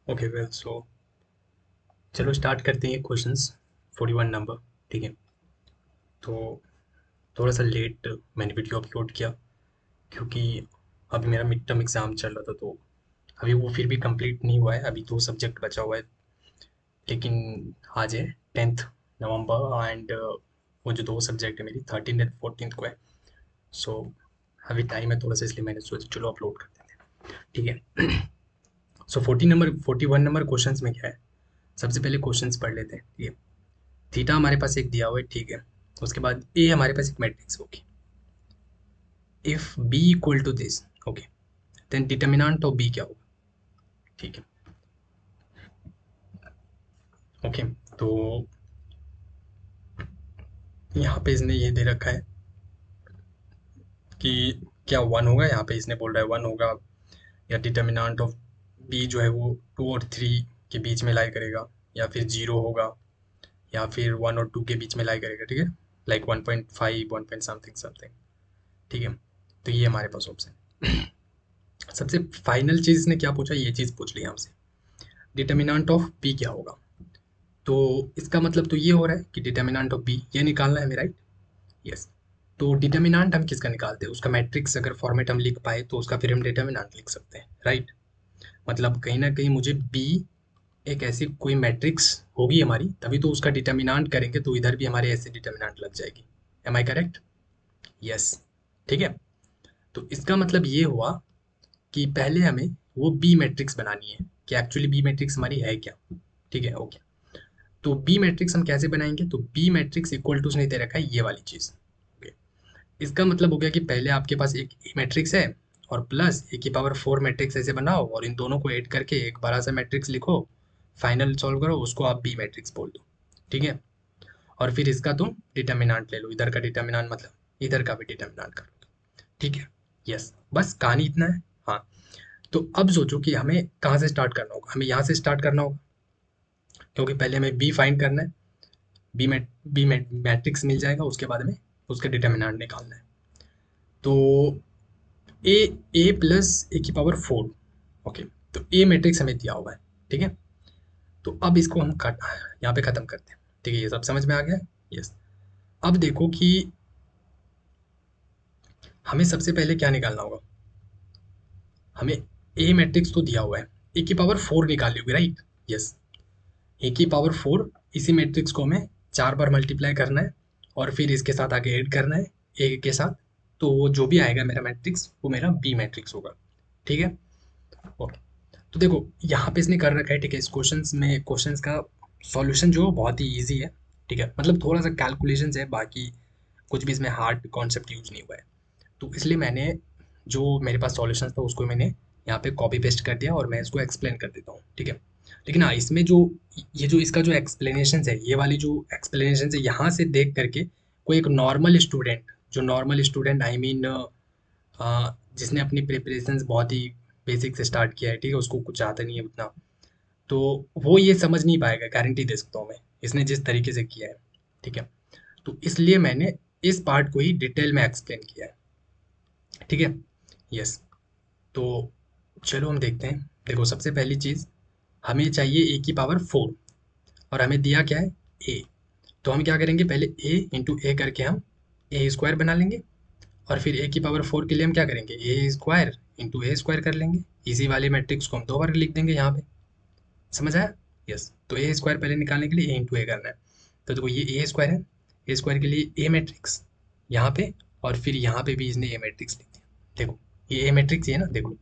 Okay well so चलो start करते हैं क्वेश्चंस 41 नंबर। ठीक है। तो थोड़ा सा लेट मैंने वीडियो अपलोड किया क्योंकि अभी मेरा मिड टर्म एग्ज़ाम चल रहा था, तो अभी वो फिर भी कंप्लीट नहीं हुआ है। अभी 2 सब्जेक्ट बचा हुआ है, लेकिन आज है 10th नवंबर एंड वो जो 2 सब्जेक्ट है मेरी 13th एंड 14th को है। सो अभी टाइम है थोड़ा सा, इसलिए मैंने सोचा चलो अपलोड कर देते हैं। ठीक है। सो 41 नंबर क्वेश्चंस में क्या है, सबसे पहले क्वेश्चंस पढ़ लेते हैं। ठीक है। थीटा हमारे पास एक दिया हुआ है, ठीक है। उसके बाद ए हमारे पास एक मैट्रिक्स होगी। If B equal to this, okay, then determinant of B क्या होगा। ठीक है। ओके। तो यहाँ पे इसने ये दे रखा है कि क्या वन होगा, यहाँ पे इसने बोल रहा है वन होगा, या डिटर्मिनेंट ऑफ बी जो है वो 2 और 3 के बीच में लाई करेगा, या फिर जीरो होगा, या फिर 1 और 2 के बीच में लाई करेगा। ठीक है, लाइक 1.5 1 पॉइंट समथिंग समथिंग। ठीक है। तो ये हमारे पास ऑप्शन। सबसे फाइनल चीज़ इसने क्या पूछा, ये चीज़ पूछ ली हमसे, डिटर्मिनेंट ऑफ बी क्या होगा। तो इसका मतलब तो ये हो रहा है कि डिटर्मिनेंट ऑफ बी ये निकालना है हमें, राइट। यस। तो डिटर्मिनेंट हम किसका निकालते हैं, उसका मैट्रिक्स अगर फॉर्मेट हम लिख पाए तो उसका फिर हम डिटर्मिनेंट लिख सकते हैं, राइट। मतलब कहीं ना कहीं मुझे बी एक ऐसी कोई मैट्रिक्स होगी हमारी, तभी तो उसका डिटर्मिनेंट करेंगे तो इधर भी हमारे ऐसे डिटर्मिनेंट लग जाएगी। Am I correct. यस। ठीक है। तो इसका मतलब ये हुआ कि पहले हमें वो बी मैट्रिक्स बनानी है कि एक्चुअली बी मैट्रिक्स हमारी है क्या। ठीक है। ओके। तो बी मैट्रिक्स हम कैसे बनाएंगे, तो बी मैट्रिक्स इक्वल टू उसने दे रखा है ये वाली चीज़। ओके। इसका मतलब हो गया कि पहले आपके पास एक ए मैट्रिक्स है और प्लस ए की पावर 4 मैट्रिक्स ऐसे बनाओ और इन दोनों को ऐड करके एक बड़ा सा मैट्रिक्स लिखो, फाइनल सॉल्व करो, उसको आप बी मैट्रिक्स बोल दो। ठीक है। और फिर इसका तुम डिटर्मिनेंट ले लो, इधर का डिटर्मिनेंट मतलब इधर का भी डिटर्मिनेंट कर लो। ठीक है। यस, बस कहानी इतना है। हाँ। तो अब सोचो कि हमें कहाँ से स्टार्ट करना होगा, हमें यहाँ से स्टार्ट करना होगा क्योंकि पहले हमें बी फाइंड करना है। बी मैट्रिक्स मिल जाएगा, उसके बाद में उसका डिटर्मिनेंट निकालना है। तो ए ए प्लस ए की पावर 4। ओके। तो ए मैट्रिक्स हमें दिया हुआ है। ठीक है। तो अब इसको हम कट यहाँ पे ख़त्म करते हैं। ठीक है, ये सब समझ में आ गया। यस। अब देखो कि हमें सबसे पहले क्या निकालना होगा, हमें ए मैट्रिक्स तो दिया हुआ है, ए की पावर 4 निकाली होगी, राइट। यस। ए की पावर 4, इसी मैट्रिक्स को हमें 4 बार मल्टीप्लाई करना है और फिर इसके साथ आगे ऐड करना है ए के साथ। तो वो जो भी आएगा मेरा मैट्रिक्स वो मेरा बी मैट्रिक्स होगा। ठीक है। ओके। तो देखो यहाँ पे इसने कर रखा है, ठीक है, इस क्वेश्चंस का सॉल्यूशन जो बहुत ही इजी है। ठीक है, मतलब थोड़ा सा कैलकुलेशंस है, बाकी कुछ भी इसमें हार्ड कॉन्सेप्ट यूज नहीं हुआ है। तो इसलिए मैंने जो मेरे पास सॉल्यूशन था उसको मैंने यहाँ पे कॉपी पेस्ट कर दिया और मैं इसको एक्सप्लेन कर देता हूँ। ठीक है। लेकिन हाँ, इसमें जो ये जो इसका जो एक्सप्लेनेशन है, ये वाली जो एक्सप्लेनेशन है यहाँ से देख करके कोई एक नॉर्मल स्टूडेंट, जो नॉर्मल स्टूडेंट आई मीन जिसने अपनी प्रिपरेशंस बहुत ही बेसिक से स्टार्ट किया है, ठीक है, उसको कुछ आता नहीं है उतना, तो वो ये समझ नहीं पाएगा, गारंटी दे सकता हूँ मैं, इसने जिस तरीके से किया है। ठीक है। तो इसलिए मैंने इस पार्ट को ही डिटेल में एक्सप्लेन किया है। ठीक है। यस। तो चलो हम देखते हैं। देखो सबसे पहली चीज़, हमें चाहिए ए की पावर 4 और हमें दिया क्या है, ए। तो हम क्या करेंगे, पहले ए इंटू ए करके हम ए स्क्वायर बना लेंगे और फिर ए की पावर 4 के लिए हम क्या करेंगे, ए स्क्वायर इंटू ए स्क्वायर कर लेंगे। इसी वाले मैट्रिक्स को हम 2 बार लिख देंगे यहाँ पे। समझ आया। यस। तो ए स्क्वायर पहले निकालने के लिए ए इंटू ए करना है। तो देखो ये ए स्क्वायर है, ए स्क्वायर के लिए ए मैट्रिक्स यहाँ पे, और फिर यहाँ पे भी इसने ए मैट्रिक्स लिख दिया। देखो ये ए मैट्रिक्स ये है ना, देखो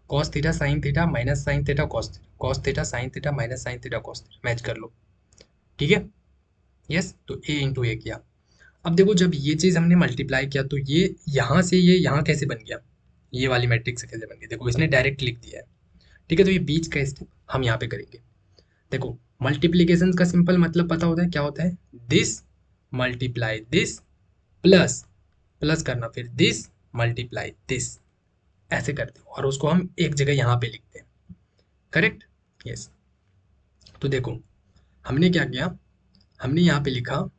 cos theta sine theta minus sine theta cos theta, cos theta sine theta minus sine theta cos theta, match कर लो। ठीक है। यस। तो ए इंटू ए किया। अब देखो जब ये चीज़ हमने मल्टीप्लाई किया तो ये यहाँ से ये यहाँ कैसे बन गया, ये वाली मैट्रिक्स से कैसे बन गया, देखो इसने डायरेक्ट लिख दिया है। ठीक है। तो ये बीच का स्टेप हम यहाँ पे करेंगे। देखो मल्टीप्लीकेशन का सिंपल मतलब पता होता है क्या होता है, this multiply this plus, plus करना फिर दिस मल्टीप्लाई दिस, ऐसे करते हो और उसको हम एक जगह यहाँ पे लिखते हैं। करेक्ट। यस। तो देखो हमने क्या किया, हमने यहाँ पे लिखा,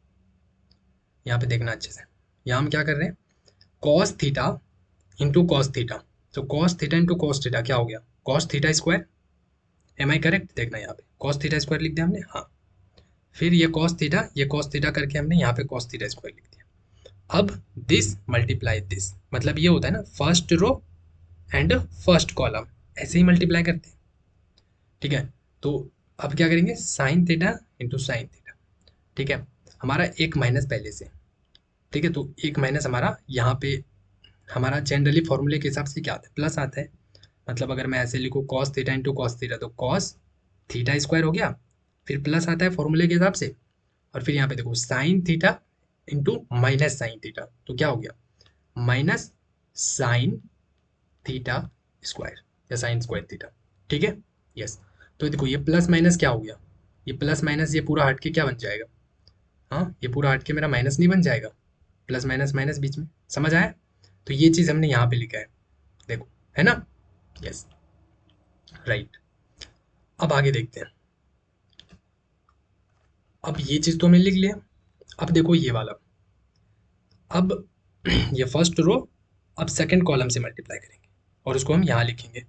यहाँ पे देखना अच्छे से, यहाँ हम क्या कर रहे हैं, cos theta into cos theta. तो cos theta into cos theta क्या हो गया, cos theta square am I correct? देखना यहाँ पे कॉस थीटा स्क्वायर लिख दिया हमने, हाँ। फिर ये कॉस थीटा करके हमने यहाँ पे कॉस थीटा स्क्वायर लिख दिया। अब दिस मल्टीप्लाई दिस, मतलब ये होता है ना first row and first column, ऐसे ही मल्टीप्लाई करते हैं, ठीक है। तो अब क्या करेंगे, sign theta into sine theta, ठीक है। हमारा एक माइनस पहले से, ठीक है, तो एक माइनस हमारा यहाँ पे, हमारा जनरली फॉर्मूले के हिसाब से क्या आता है, प्लस आता है। मतलब अगर मैं ऐसे लिखूँ cos theta into cos theta, तो कॉस थीटा स्क्वायर हो गया, फिर प्लस आता है फॉर्मूले के हिसाब से, और फिर यहाँ पे देखो sine theta into minus sine theta, तो क्या हो गया माइनस साइन थीटा स्क्वायर या साइन स्क्वायर थीटा, ठीक है। यस, तो देखो ये प्लस माइनस क्या हो गया, ये प्लस माइनस ये पूरा हट के क्या बन जाएगा, हाँ ये पूरा हट के मेरा माइनस नहीं बन जाएगा, प्लस माइनस माइनस बीच में, समझ आया। तो ये चीज़ हमने यहाँ पे लिखा है, देखो, है ना। Yes, right. अब आगे देखते हैं। अब ये चीज़ तो हमने लिख लिया। अब देखो ये वाला, अब ये फर्स्ट रो, अब सेकंड कॉलम से मल्टीप्लाई करेंगे और उसको हम यहाँ लिखेंगे।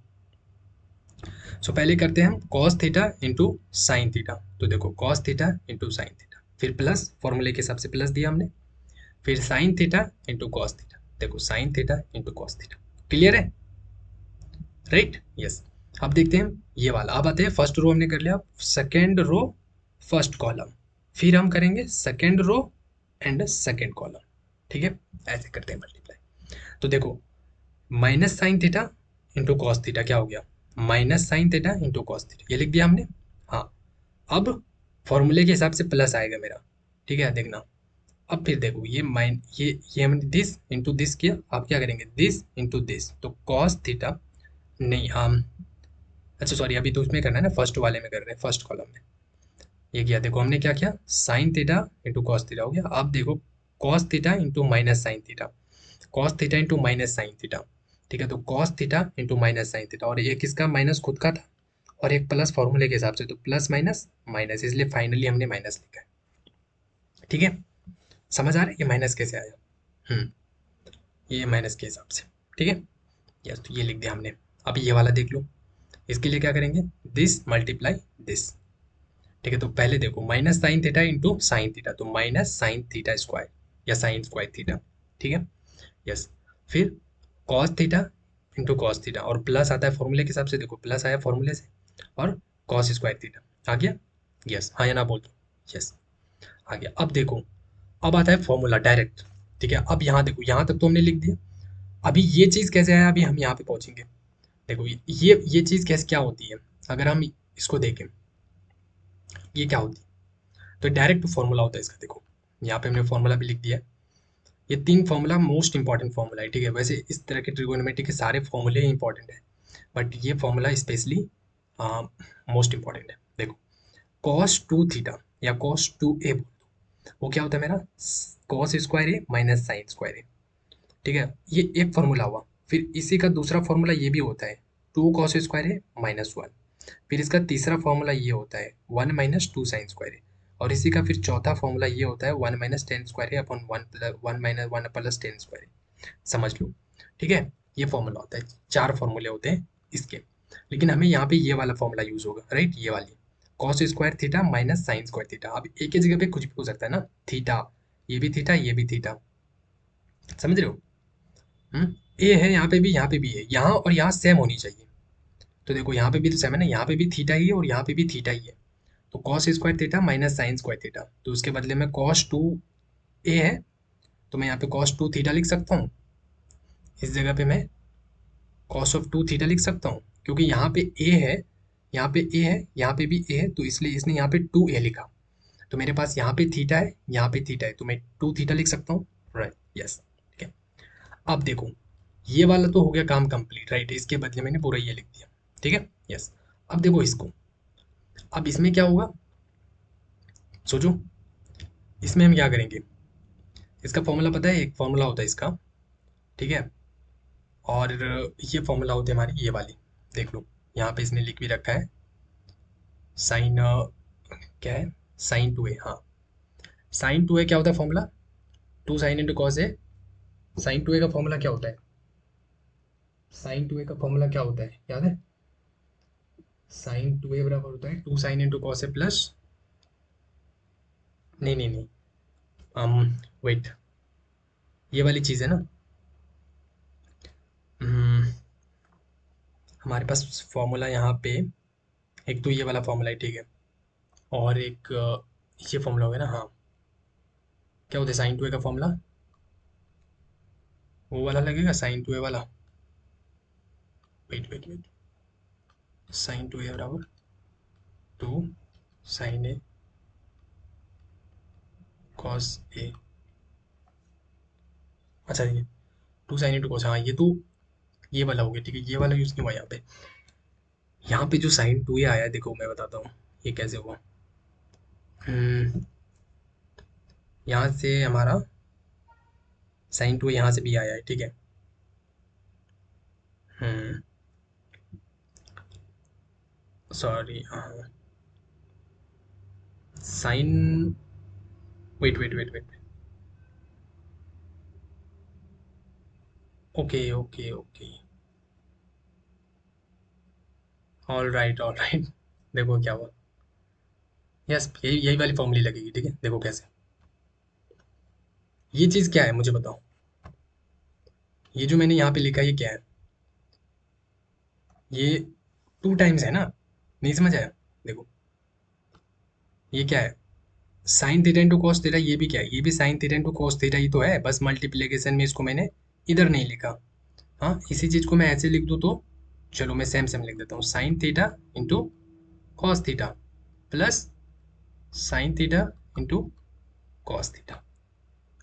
सो पहले करते हैं हम cos theta into sine theta, तो देखो cos theta into sine theta, फिर प्लस फॉर्मूले के हिसाब से प्लस दिया हमने, फिर sine theta into cos theta, देखो sine theta into cos theta, clear है, राइट। यस, अब देखते हैं ये वाला। अब आते हैं फर्स्ट रो हमने कर लिया, सेकेंड रो फर्स्ट कॉलम, फिर हम करेंगे second row and second column, ठीक है। ऐसे करते हैं मल्टीप्लाई। तो देखो minus sine theta into cos theta क्या हो गया, minus sine theta into cos theta, ये लिख दिया हमने, हाँ। अब फॉर्मूले के हिसाब से प्लस आएगा मेरा, ठीक है, देखना। अब फिर देखो ये हमने दिस इंटू दिस किया, अब क्या करेंगे दिस इंटू दिस, तो कॉस थीटा नहीं, हम, अच्छा सॉरी, अभी तो उसमें करना है ना, फर्स्ट वाले में कर रहे हैं, फर्स्ट कॉलम में। ये किया, देखो हमने क्या किया, sign theta into cos theta हो गया। अब देखो cos theta into minus sine theta, cos theta into minus sine theta, ठीक है। तो cos theta into minus sine theta, और एक इसका माइनस खुद का था और एक प्लस फॉर्मूले के हिसाब से, तो प्लस माइनस माइनस, इसलिए फाइनली हमने माइनस लिखा है, ठीक है। समझ आ रहा है ये माइनस कैसे आया, ये माइनस के हिसाब से, ठीक है। यस, तो ये लिख दिया हमने। अब ये वाला देख लो, इसके लिए क्या करेंगे, दिस मल्टीप्लाई दिस, ठीक है। तो पहले देखो minus sine theta into sine theta, तो माइनस साइन थीटा स्क्वायर या साइन स्क्वायर थीटा, ठीक है। यस, फिर cos theta into cos theta, और प्लस आता है फॉर्मूले के हिसाब से, देखो प्लस आया फॉर्मूले से, और कॉस स्क्वायर थीटा आ गया। यस, हाँ या ना बोल दो, यस आ गया। अब देखो, अब आता है फॉर्मूला डायरेक्ट, ठीक है। अब यहाँ देखो, यहाँ तक तो हमने लिख दिया। अभी ये चीज़ कैसे आया, अभी हम यहाँ पे पहुँचेंगे। देखो ये चीज़ कैसे क्या होती है, अगर हम इसको देखें, ये क्या होती है, तो डायरेक्ट फॉर्मूला होता है इसका, देखो यहाँ पे हमने फॉर्मूला भी लिख दिया है। ये तीन फॉर्मूला मोस्ट इंपॉर्टेंट फॉर्मूला है, ठीक है। वैसे इस तरह के ट्रिगोनोमेट्री के सारे फॉर्मूले ही इंपॉर्टेंट है, बट ये फॉर्मूला स्पेशली मोस्ट इंपॉर्टेंट है। देखो कॉस टू थीटा या कॉस टू ए, वो क्या होता है मेरा, cos square A minus sine square ए, ठीक है। ये एक फॉर्मूला हुआ, फिर इसी का दूसरा फॉर्मूला ये भी होता है, two cos square A minus one, फिर इसका तीसरा फॉर्मूला ये होता है one minus two sine square A, और इसी का फिर चौथा फॉर्मूला ये होता है one minus tan square A upon one minus one plus tan square A, समझ लो, ठीक है। ये फॉर्मूला होता है, चार फॉर्मूले होते हैं इसके, लेकिन हमें यहाँ पे ये वाला फॉर्मूला यूज होगा, राइट, ये वाली cos square theta minus sine square theta. अब एक ही जगह पे कुछ भी हो सकता है ना, थीटा, ये भी थीटा, ये भी थीटा, समझ रहे हो। ए है यहाँ पे भी, यहाँ पे भी है, यहाँ और यहाँ सेम होनी चाहिए। तो देखो यहाँ पे भी तो सेम है ना, यहाँ पे भी थीटा ही है और यहाँ पे भी थीटा ही है, तो cos square theta minus sine square theta, तो उसके बदले में कॉस टू ए है, तो मैं यहाँ पे कॉस टू थीटा लिख सकता हूँ, इस जगह पे मैं कॉस ऑफ टू थीटा लिख सकता हूँ, क्योंकि यहाँ पे ए है, यहाँ पे ए है, यहाँ पे भी ए है, तो इसलिए इसने यहाँ पे टू ए लिखा, तो मेरे पास यहाँ पे थीटा है, यहाँ पे थीटा है, तो मैं टू थीटा लिख सकता हूँ, राइट, यस, ठीक है। अब देखो ये वाला तो हो गया काम कंप्लीट, राइट, इसके बदले मैंने पूरा ये लिख दिया, ठीक है, यस। अब देखो इसको, अब इसमें क्या होगा, सोचो, इसमें हम क्या करेंगे, इसका फॉर्मूला पता है, एक फॉर्मूला होता है इसका, ठीक है, और ये फॉर्मूला होती है हमारी ये वाली, देख लो यहाँ पे इसने लिख भी रखा है, साइन क्या है, साइन टू ए, हाँ, साइन टू ए क्या होता है formula, two sine into cos A, sine two A का फॉर्मूला क्या होता है, साइन टू ए का फॉर्मूला क्या होता है, याद है, साइन टू ए बराबर होता है 2 sin इंटू कॉस ए प्लस, नहीं नहीं नहीं, वेट, ये वाली चीज़ है ना। हम्म, हमारे पास फॉर्मूला यहाँ पे, एक तो ये वाला फॉर्मूला है ठीक है, और एक ये फॉर्मूला हो गया ना। हाँ, क्या होता है साइन टू ए का फॉर्मूला, वो वाला लगेगा साइन टू ए वाला। Wait wait wait, sine two A बराबर 2 sin ए कॉस ए, अच्छा ये 2 sin इंटू कॉस, हाँ ये तो ये वाला हो गया ठीक है, ये वाला यूज़ क्यों हुआ यहाँ पे। यहाँ पे जो साइन टू ए आया है, देखो मैं बताता हूँ ये कैसे हुआ। यहाँ से हमारा साइन टू ए यहाँ से भी आया है ठीक है। सॉरी, हाँ, sine, wait wait wait wait, okay okay okay, all right देखो क्या हुआ, यस यही यही वाली फॉर्मूली लगेगी ठीक है। देखो कैसे, ये चीज़ क्या है मुझे बताओ, ये जो मैंने यहाँ पे लिखा है ये क्या है, ये 2 टाइम्स है ना, नहीं समझ आया। देखो ये क्या है, sine theta into cos theta, ये भी क्या है, ये भी sine theta into cos theta ही तो है, बस मल्टीप्लीकेशन में इसको मैंने इधर नहीं लिखा। हाँ, इसी चीज़ को मैं ऐसे लिख दूँ तो, चलो मैं सेम सेम लिख देता हूँ, sign theta into cos theta plus sign theta into cos theta.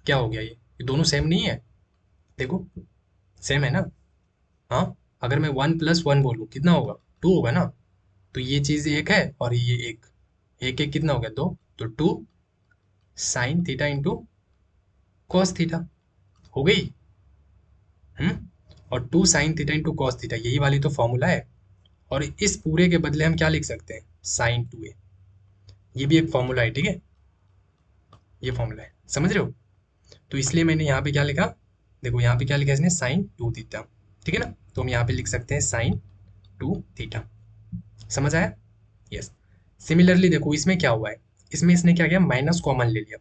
क्या हो गया ये दोनों सेम नहीं है, देखो सेम है ना। हाँ, अगर मैं 1 + 1 बोलूँ कितना होगा, 2 होगा ना। तो ये चीज़ एक है और ये एक, एक एक कितना हो गया, 2, तो 2 sin theta into cos theta हो गई। और 2 sin theta into cos theta, यही वाली तो फॉर्मूला है। और इस पूरे के बदले हम क्या लिख सकते हैं, साइन टू ए, ये भी एक फॉर्मूला है ठीक है, ये फॉर्मूला है, समझ रहे हो। तो इसलिए मैंने यहाँ पे क्या लिखा, देखो यहाँ पे क्या लिखा है इसने, साइन टू थीटा, ठीक है ना। तो हम यहाँ पे लिख सकते हैं साइन टू थीटा, समझ आया। यस, सिमिलरली देखो इसमें क्या हुआ है, इसमें इसने क्या किया, माइनस कॉमन ले लिया,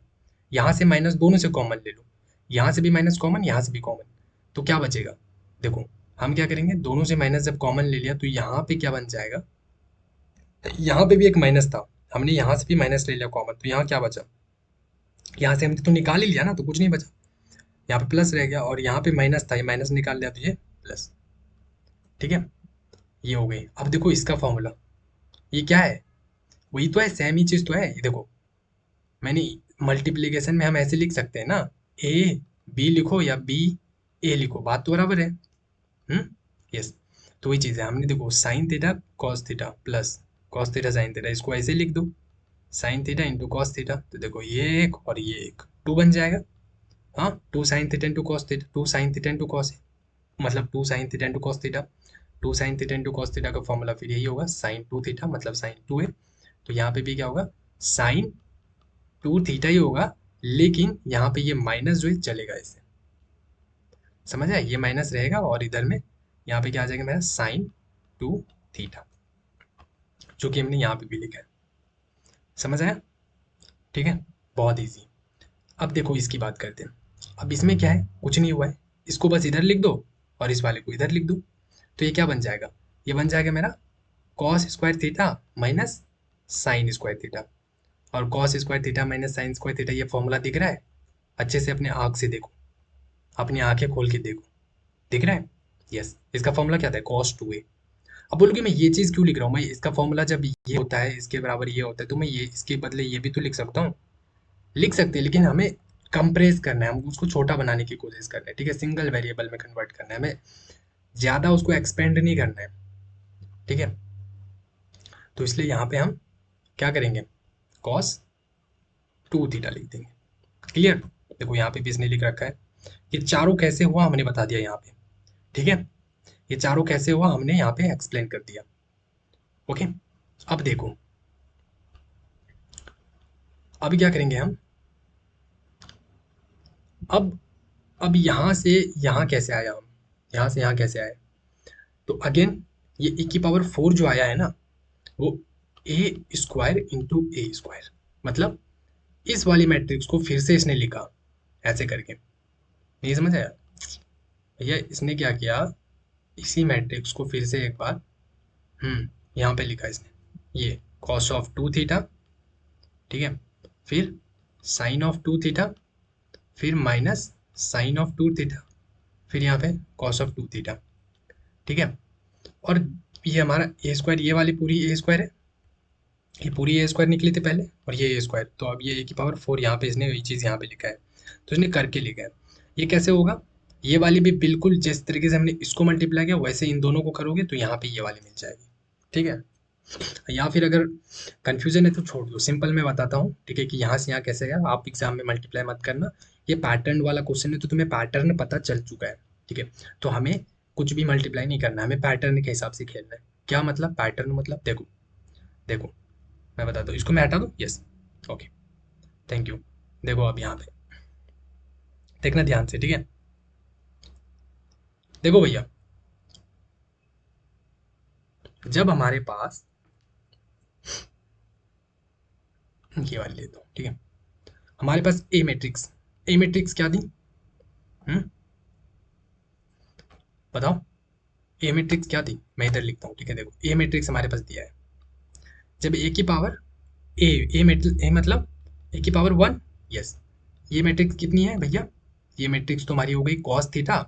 यहाँ से माइनस दोनों से कॉमन ले लो, यहाँ से भी माइनस कॉमन, यहाँ से भी कॉमन, तो क्या बचेगा। देखो हम क्या करेंगे, दोनों से माइनस जब कॉमन ले लिया तो यहाँ पे क्या बन जाएगा, यहाँ पे भी एक माइनस था, हमने यहाँ से भी माइनस ले लिया कॉमन, तो यहाँ क्या बचा, यहाँ से हमने तो निकाल ही लिया ना, तो कुछ नहीं बचा, यहाँ पे प्लस रह गया, और यहाँ पे माइनस था, ये माइनस निकाल लिया तो ये प्लस, ठीक है। ये हो गई। अब देखो इसका फॉर्मूला, ये क्या है, वही तो है, सेम ही चीज़ तो है। ये देखो मैंने, मल्टीप्लीकेशन में हम ऐसे लिख सकते हैं ना, ए बी लिखो या बी ए लिखो, बात तो बराबर है। यस, तो वही चीज़ है, हमने देखो sine theta cos theta plus cos theta sine theta, इसको ऐसे लिख दो, sign theta into cos theta, तो देखो ये एक और ये एक, 2 बन जाएगा। हाँ, 2 sin theta into cos theta, 2 sin theta into cos, मतलब 2 sin theta into cos theta, 2 sin theta into cos theta का फॉर्मूला फिर यही होगा, साइन टू थीटा मतलब साइन टू है। तो यहाँ पे भी क्या होगा, साइन टू थीटा ही होगा, लेकिन यहाँ पे ये माइनस जो है चलेगा इससे, समझ आया, ये माइनस रहेगा और इधर में यहाँ पे क्या आ जाएगा मेरा, साइन टू थीटा, जो कि हमने यहाँ पे भी लिखा है, समझ आया, ठीक है, बहुत ईजी। अब देखो इसकी बात करते हैं, अब इसमें क्या है, कुछ नहीं हुआ है, इसको बस इधर लिख दो और इस वाले को इधर लिख दो, तो ये क्या बन जाएगा, ये बन जाएगा मेरा cos square theta minus sine square theta, और cos square theta minus sine square theta, ये फॉर्मूला दिख रहा है, अच्छे से अपने आँख से देखो, अपनी आंखें खोल के देखो, दिख रहा है। यस, इसका फॉर्मूला क्या था, कॉस टू ए। अब बोलोगे मैं ये चीज़ क्यों लिख रहा हूँ, मैं इसका फॉर्मूला जब ये होता है इसके बराबर ये होता है, तो मैं ये इसके बदले ये भी तो लिख सकता हूँ, लिख सकते हैं, लेकिन हमें कंप्रेस करना है, हम उसको छोटा बनाने की कोशिश कर रहे हैं, ठीक है, सिंगल वेरिएबल में कन्वर्ट करना है हमें, ज़्यादा उसको एक्सपेंड नहीं करना है, ठीक है। तो इसलिए यहाँ पे हम क्या करेंगे, कॉस टू थीटा लिख देंगे, क्लियर। देखो यहाँ पे भी इसने लिख रखा है, ये चारों कैसे हुआ हमने बता दिया यहाँ पे, ठीक है, ये चारों कैसे हुआ हमने यहाँ पे एक्सप्लेन कर दिया, ओके। अब देखो, अभी क्या करेंगे हम, अब अब यहाँ से यहाँ कैसे आया, हम यहाँ से यहाँ कैसे आए, तो अगेन ये e की पावर 4 जो आया है ना, वो ए स्क्वायर इंटू ए स्क्वायर, मतलब इस वाली मैट्रिक्स को फिर से इसने लिखा ऐसे करके। नहीं समझ आया भैया? इसने क्या किया, इसी मैट्रिक्स को फिर से एक बार यहाँ पे लिखा इसने, ये कॉस ऑफ 2 थीटा, ठीक है, फिर साइन ऑफ 2 थीटा, फिर माइनस साइन ऑफ 2 थीटा, फिर यहाँ पे कॉस ऑफ 2 थीटा, ठीक है। और ये हमारा ए स्क्वायर, ये वाली पूरी ए स्क्वायर है, ये पूरी ए स्क्वायर निकली थी पहले, और ये ए स्क्वायर, तो अब ये ए की पावर 4 यहाँ पे इसने वही चीज़ यहाँ पे लिखा है, तो इसने करके लिखा है। ये कैसे होगा, ये वाली भी बिल्कुल जिस तरीके से हमने इसको मल्टीप्लाई किया वैसे इन दोनों को करोगे तो यहाँ पे ये वाली मिल जाएगी, ठीक है। या फिर अगर कंफ्यूजन है तो छोड़ दो, सिंपल मैं बताता हूँ, ठीक है, कि यहाँ से यहाँ कैसे गया, आप एग्जाम में मल्टीप्लाई मत करना। ये पैटर्न वाला क्वेश्चन है तो तुम्हें पैटर्न पता चल चुका है, ठीक है, तो हमें कुछ भी मल्टीप्लाई नहीं करना है, हमें पैटर्न के हिसाब से खेलना है। क्या मतलब पैटर्न, मतलब देखो, देखो मैं बताता हूँ, इसको मैं हटा दूँ, यस, ओके, थैंक यू। देखो अब यहाँ पे देखना ध्यान से, ठीक है, देखो भैया, जब हमारे पास ये वाली लेता हूँ, ठीक है, हमारे पास ए मैट्रिक्स क्या थी, हम्म बताओ, ए मैट्रिक्स क्या थी, मैं इधर लिखता हूँ, ठीक है, देखो ए मैट्रिक्स हमारे पास दिया है, जब ए की पावर ए मतलब ए की पावर 1, यस, ये मैट्रिक्स कितनी है भैया, ये मैट्रिक्स तो हमारी हो गई कॉस थीटा,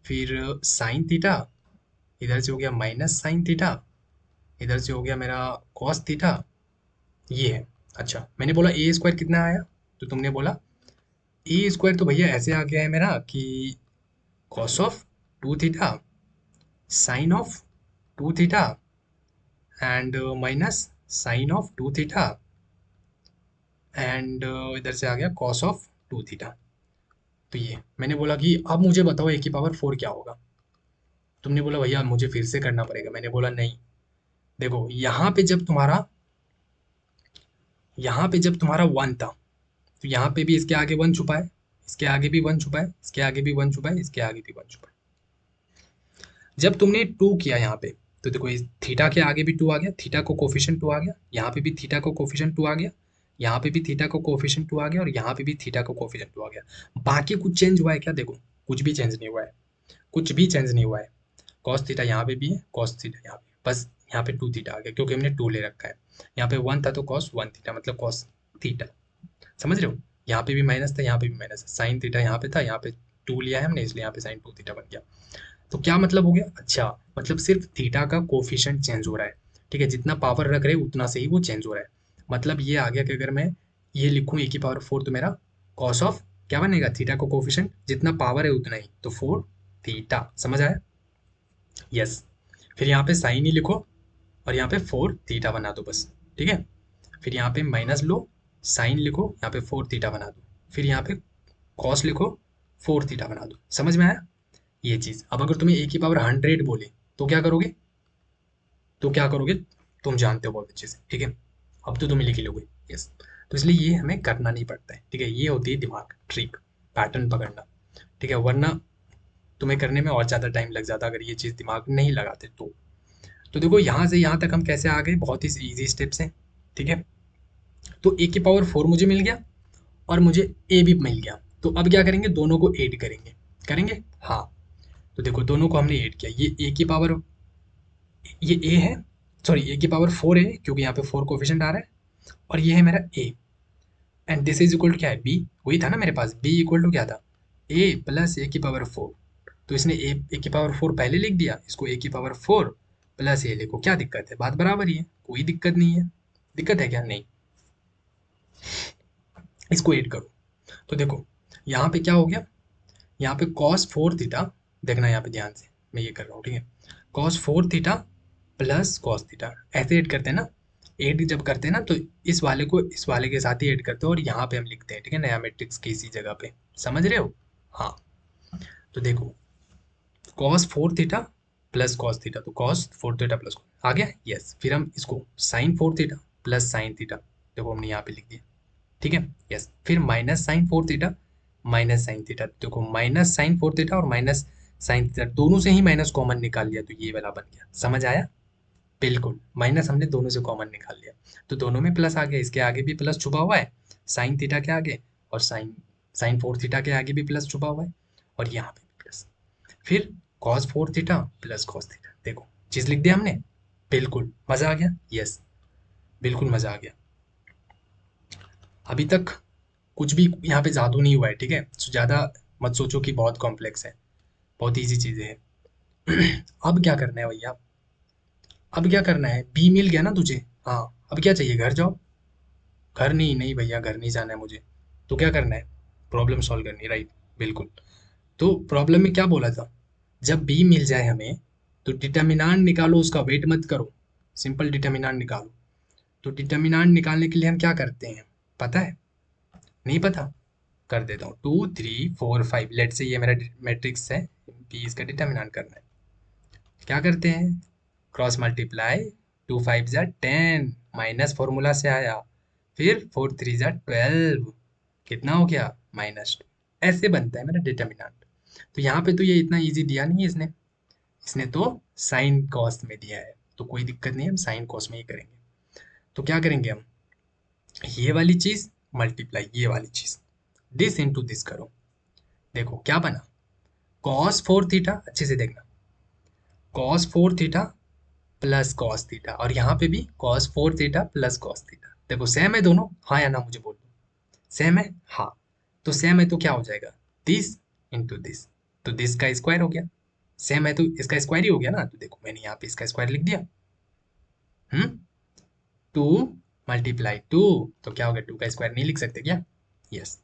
फिर साइन थीटा, इधर से हो गया माइनस साइन थीटा, इधर से हो गया मेरा कॉस थीटा, ये है। अच्छा, मैंने बोला ए स्क्वायर कितना आया, तो तुमने बोला ए स्क्वायर तो भैया ऐसे आ गया है मेरा कि cos of 2 theta, sine of 2 theta, and minus sine of 2 theta, and इधर से आ गया कॉस ऑफ 2 थीटा। तो ये मैंने बोला कि अब मुझे बताओ ए की पावर 4 क्या होगा, तुमने बोला भैया मुझे फिर से करना पड़ेगा, मैंने बोला नहीं, देखो यहाँ पे जब तुम्हारा 1 था, तो यहाँ पे भी इसके आगे 1 छुपा है, इसके आगे भी 1 छुपा है, इसके आगे भी 1 छुपा है, इसके आगे भी 1 छुपा है। जब तुमने 2 किया यहाँ पे, तो देखो इस थीटा के आगे भी 2 आ गया, थीटा को कोफिशिएंट 2 आ गया, यहाँ पे भी थीटा को कोफिशिएंट 2 आ गया, यहाँ पे भी थीटा को कोफिशिएंट 2 आ गया, और यहाँ पे भी थीटा को कोफिशिएंट 2 आ गया। बाकी कुछ चेंज हुआ है क्या, देखो कुछ भी चेंज नहीं हुआ है, कुछ भी चेंज नहीं हुआ है। कॉस थीटा यहाँ पे भी है, कॉस थीटा यहाँ पे, बस यहाँ पे 2 थीटा आ गया क्योंकि हमने 2 ले रखा है। यहाँ पे 1 था तो कॉस 1 थीटा मतलब कॉस थीटा, समझ रहे हो? यहाँ पे भी माइनस था, यहाँ पे भी माइनस है, साइन थीटा यहाँ पे था, यहाँ पे 2 लिया है हमने, इसलिए यहाँ पे साइन 2 थीटा बन गया। तो क्या मतलब हो गया, अच्छा मतलब सिर्फ थीटा का कोफिशिएंट चेंज हो रहा है, ठीक है, जितना पावर रख रहे उतना से ही वो चेंज हो रहा है। मतलब ये आ गया कि अगर मैं ये लिखूँ ए की पावर 4 तो मेरा कॉस ऑफ क्या बनेगा, थीटा का कोफिशिएंट जितना पावर है उतना ही, तो 4 थीटा, समझ आया? यस। फिर यहाँ पे साइन ही लिखो और यहाँ पे 4 थीटा बना दो बस, ठीक है। फिर यहाँ पे माइनस लो, साइन लिखो, यहाँ पे 4 थीटा बना दो, फिर यहाँ पे कॉस लिखो, 4 थीटा बना दो, समझ में आया ये चीज़? अब अगर तुम्हें ए की पावर 100 बोले तो क्या करोगे, तो क्या करोगे, तुम जानते हो बहुत अच्छे से, ठीक है, अब तो तुम लिख ही लोगे, यस। तो इसलिए ये हमें करना नहीं पड़ता है, ठीक है, ये होती है दिमाग ट्रिक, पैटर्न पकड़ना, ठीक है, वरना तुम्हें करने में और ज़्यादा टाइम लग जाता अगर ये चीज़ दिमाग नहीं लगाते तो देखो यहाँ से यहाँ तक हम कैसे आ गए, बहुत ही ईजी स्टेप से, ठीक है। तो ए की पावर 4 मुझे मिल गया और मुझे ए भी मिल गया, तो अब क्या करेंगे, दोनों को ऐड करेंगे, करेंगे हाँ। तो देखो दोनों को हमने ऐड किया, ये ए की पावर, ये ए है, सॉरी ए की पावर 4 है क्योंकि यहाँ पे 4 कोफिशिएंट आ रहा है, और ये है मेरा A, and this is equal to क्या है, बी, वही था ना मेरे पास, बी इक्वल टू क्या था, ए प्लस ए की पावर 4। तो इसने ए की पावर 4 पहले लिख दिया, इसको ए की पावर 4 प्लस ए लिखो, क्या दिक्कत है, बात बराबर ही है, कोई दिक्कत नहीं है, दिक्कत है क्या, नहीं। इसको ऐड करो, तो देखो यहाँ पे क्या हो गया, यहाँ पे cos 4 थीटा, देखना यहाँ पे ध्यान से, मैं ये कर रहा हूँ, ठीक है, cos 4 theta plus cos theta, ऐसे ऐड करते हैं ना, ऐड जब करते हैं ना तो इस वाले को इस वाले के साथ ही ऐड करते हैं और यहाँ पे हम लिखते हैं, ठीक है, नया मैट्रिक्स की इसी जगह पे, समझ रहे हो? हाँ, तो देखो cos 4 theta plus cos theta, तो cos 4 थीटा प्लस आ गया, यस। फिर हम इसको sin 4 theta plus sign theta, देखो हमने यहाँ पे लिख दिया, ठीक है, यस। फिर minus sine 4 theta minus sine theta, देखो माइनस साइन 4 थीटा और माइनस साइन थीटा दोनों से ही माइनस कॉमन निकाल लिया, तो ये वाला बन गया, समझ आया? बिल्कुल, माइनस हमने दोनों से कॉमन निकाल लिया, तो दोनों में प्लस आ गया, इसके आगे भी प्लस छुपा हुआ है, साइन थीटा के आगे, और साइन साइन फोर थीटा के आगे भी प्लस छुपा हुआ है, और यहाँ पे भी प्लस। फिर cos four theta plus cos theta, देखो चीज लिख दिया हमने। बिल्कुल मजा आ गया, यस बिल्कुल मजा आ गया। अभी तक कुछ भी यहाँ पे जादू नहीं हुआ है, ठीक है, तो ज्यादा मत सोचो कि बहुत कॉम्प्लेक्स है, बहुत इजी चीजें हैं। अब क्या करना है भैया, अब क्या करना है, बी मिल गया ना तुझे, हाँ अब क्या चाहिए, घर जाओ। घर नहीं, नहीं भैया घर नहीं जाना है मुझे, तो क्या करना है, प्रॉब्लम सॉल्व करनी है, राइट, बिल्कुल। तो प्रॉब्लम में क्या बोला था, जब बी मिल जाए हमें, तो डिटर्मिनांट निकालो, उसका वेट मत करो, सिंपल डिटर्मिनांट निकालो। तो डिटर्मिनांट निकालने के लिए हम क्या करते हैं, पता है, नहीं पता, कर देता हूँ, 2 3 4 5, लेट से ये मेरा मैट्रिक्स है, बी इसका डिटर्मिनांट करना है। क्या करते हैं, क्रॉस मल्टीप्लाई, 2 5 = 10, माइनस फॉर्मूला से आया, फिर 4 3 = 12, कितना हो गया, -2, ऐसे बनता है मेरा डिटर्मिनेंट। तो यहाँ पे तो ये इतना इजी दिया नहीं है इसने, इसने तो साइन कॉस में दिया है, तो कोई दिक्कत नहीं है, हम साइन कॉस में ही करेंगे। तो क्या करेंगे हम, ये वाली चीज मल्टीप्लाई ये वाली चीज, दिस इंटू दिस करो, देखो क्या बना, कॉस फोर थीटा, अच्छे से देखना, cos four theta plus cos theta, और यहाँ पे भी cos four theta plus cos theta, देखो सेम है दोनों, हाँ या ना मुझे बोल दो, सेम है, हाँ, तो सेम है तो क्या हो जाएगा, दिस इंटू दिस, तो दिस का स्क्वायर हो गया, सेम है तो इसका स्क्वायर ही हो गया ना, तो देखो मैंने यहाँ पे इसका स्क्वायर लिख दिया, 2 × 2 तो क्या हो गया, 2 का स्क्वायर नहीं लिख सकते क्या, यस,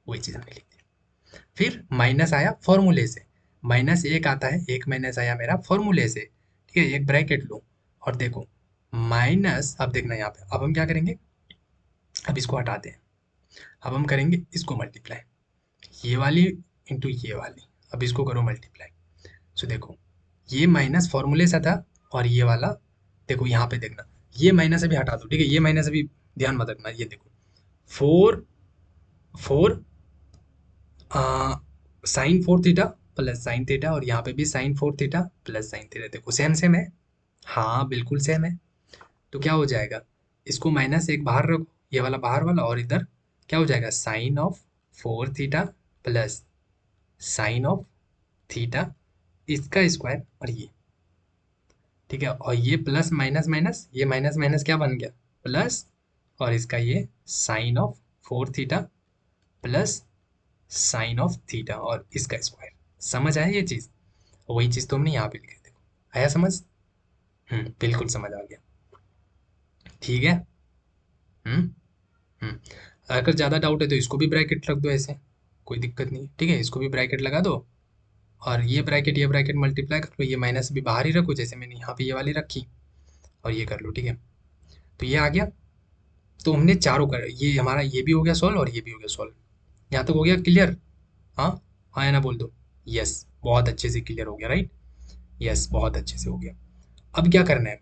वही चीज हमने लिख दी। फिर माइनस आया फॉर्मूले से, माइनस एक आता है, एक माइनस आया मेरा फॉर्मूले से, ठीक है, एक ब्रैकेट लो, और देखो माइनस, अब देखना यहाँ पे, अब हम क्या करेंगे, अब इसको हटाते हैं, अब हम करेंगे इसको मल्टीप्लाई, ये वाली इंटू ये वाली, अब इसको करो मल्टीप्लाई, सो देखो ये माइनस फॉर्मूले से था, और ये वाला देखो यहाँ पे देखना, ये माइनस अभी हटा दो, ठीक है, ये माइनस अभी ध्यान मत रखना, ये देखो 4 4 sine four theta plus sine theta, और यहाँ पे भी sine four theta plus sign theta, देखो सेम सेम है, हाँ बिल्कुल सेम है, तो क्या हो जाएगा, इसको माइनस एक बाहर रखो, ये वाला बाहर वाला, और इधर क्या हो जाएगा, sine of four theta plus sine of theta, इसका स्क्वायर, और ये, ठीक है, और ये प्लस माइनस माइनस, ये माइनस माइनस क्या बन गया, प्लस, और इसका ये sine of four theta plus sine of theta, और इसका स्क्वायर, समझ आया ये चीज, वही चीज तो हमने यहाँ पे लिखी, देखो आया समझ, बिल्कुल समझ आ गया, ठीक है, हम्म हम्म अगर ज़्यादा डाउट है तो इसको भी ब्रैकेट रख दो ऐसे, कोई दिक्कत नहीं, ठीक है, इसको भी ब्रैकेट लगा दो, और ये ब्रैकेट मल्टीप्लाई कर लो, ये माइनस भी बाहर ही रखो, जैसे मैंने यहाँ पे ये वाली रखी, और ये कर लो, ठीक है, तो ये आ गया, तो हमने चारों कर, ये हमारा ये भी हो गया सॉल्व, और ये भी हो गया सॉल्व, यहाँ तक हो गया क्लियर, हाँ, हाँ या ना बोल दो, यस बहुत अच्छे से क्लियर हो गया, राइट, यस बहुत अच्छे से हो गया। अब क्या करना है,